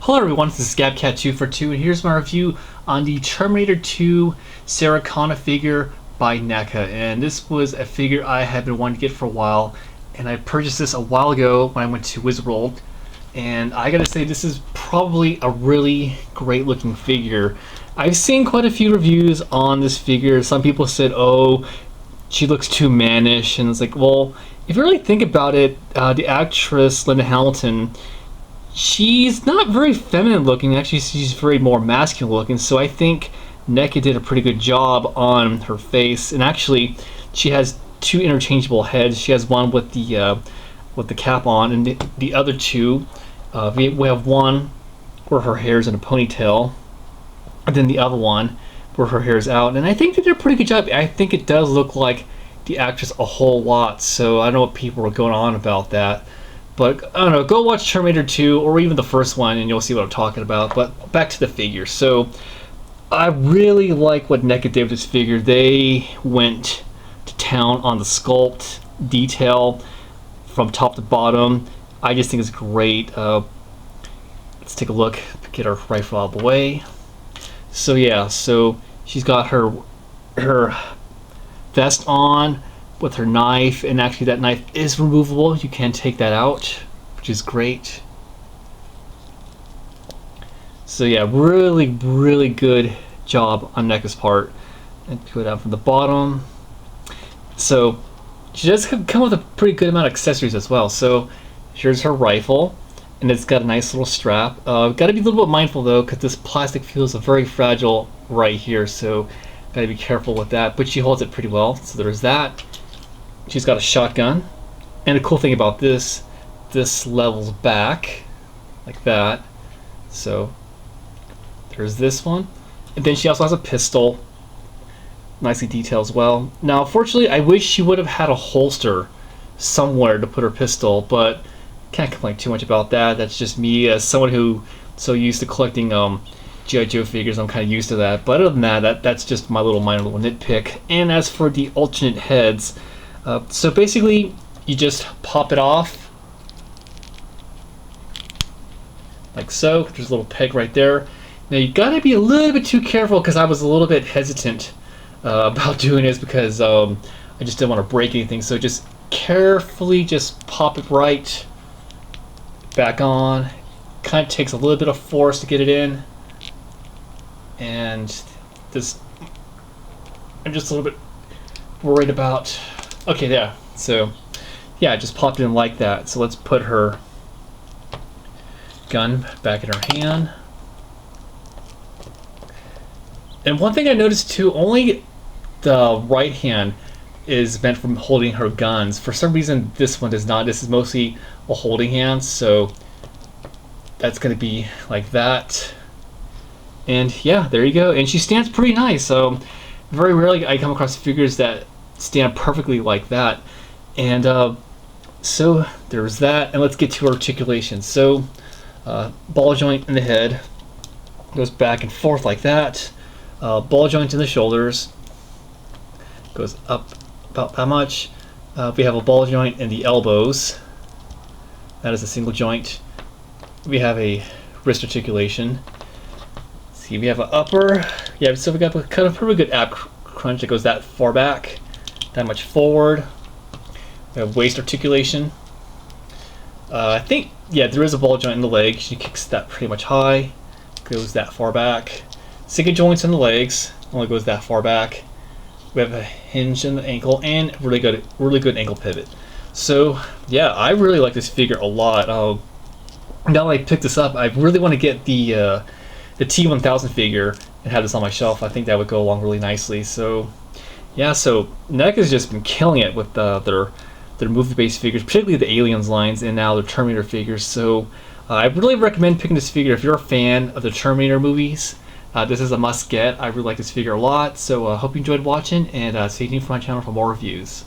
Hello everyone, this is ScabCat242 and here's my review on the Terminator 2 Sarah Connor figure by NECA. And this was a figure I had been wanting to get for a while, and I purchased this a while ago when I went to Wizard World. And I gotta say, this is probably a really great looking figure. I've seen quite a few reviews on this figure. Some people said, oh, she looks too mannish, and it's like, well, if you really think about it, the actress Linda Hamilton, she's not very feminine looking. Actually, she's very more masculine looking. So I think NECA did a pretty good job on her face. And actually, she has two interchangeable heads. She has one with the cap on, and the other two, we have one where her hair's in a ponytail, and then the other one where her hair's out. And I think they did a pretty good job. I think it does look like the actress a whole lot. So I don't know what people are going on about that. But I don't know, go watch Terminator 2 or even the first one and you'll see what I'm talking about. But back to the figure. So I really like what NECA did with this figure. They went to town on the sculpt detail from top to bottom. I just think it's great. Let's take a look, get our rifle out of the way. So yeah, so she's got her vest on with her knife, and actually that knife is removable. You can take that out, which is great. So yeah, really good job on NECA's part. And go down from the bottom. So she does come with a pretty good amount of accessories as well. So here's her rifle, and it's got a nice little strap. Got to be a little bit mindful though, because this plastic feels very fragile right here, so got to be careful with that. But she holds it pretty well. So there's that. She's got a shotgun, and the cool thing about this levels back like that. So there's this one, and then she also has a pistol, nicely detailed as well. Now unfortunately, I wish she would have had a holster somewhere to put her pistol, but can't complain too much about that. That's just me as someone who so used to collecting G.I. Joe figures. I'm kind of used to that, but other than that, that's just my minor little nitpick. And as for the alternate heads, so basically you just pop it off like so. There's a little peg right there. Now you gotta be a little bit too careful, because I was a little bit hesitant about doing this, because I just didn't want to break anything. So just carefully just pop it right back on. Kind of takes a little bit of force to get it in, and this I'm just a little bit worried about. Okay, yeah, so yeah, just popped it in like that. So let's put her gun back in her hand. And one thing I noticed too, only the right hand is meant for holding her guns. For some reason this one does not. This is mostly a holding hand, so that's going to be like that. And yeah, there you go. And she stands pretty nice. So very rarely I come across figures that stand perfectly like that. And so there's that, and let's get to articulation. So ball joint in the head goes back and forth like that. Ball joint in the shoulders goes up about that much. We have a ball joint in the elbows. That is a single joint. We have a wrist articulation. See, we have an upper. Yeah, so we got a kind of pretty good ab crunch that goes that far back, that much forward. We have waist articulation. I think, yeah, there is a ball joint in the leg. She kicks that pretty much high, goes that far back. Single joints in the legs, only goes that far back. We have a hinge in the ankle, and really good ankle pivot. So yeah, I really like this figure a lot. Now that I picked this up, I really want to get the T1000 figure and have this on my shelf. I think that would go along really nicely. So yeah, so NECA's just been killing it with their movie-based figures, particularly the Aliens lines, and now their Terminator figures. So I really recommend picking this figure if you're a fan of the Terminator movies. This is a must-get. I really like this figure a lot. So I hope you enjoyed watching, and stay tuned for my channel for more reviews.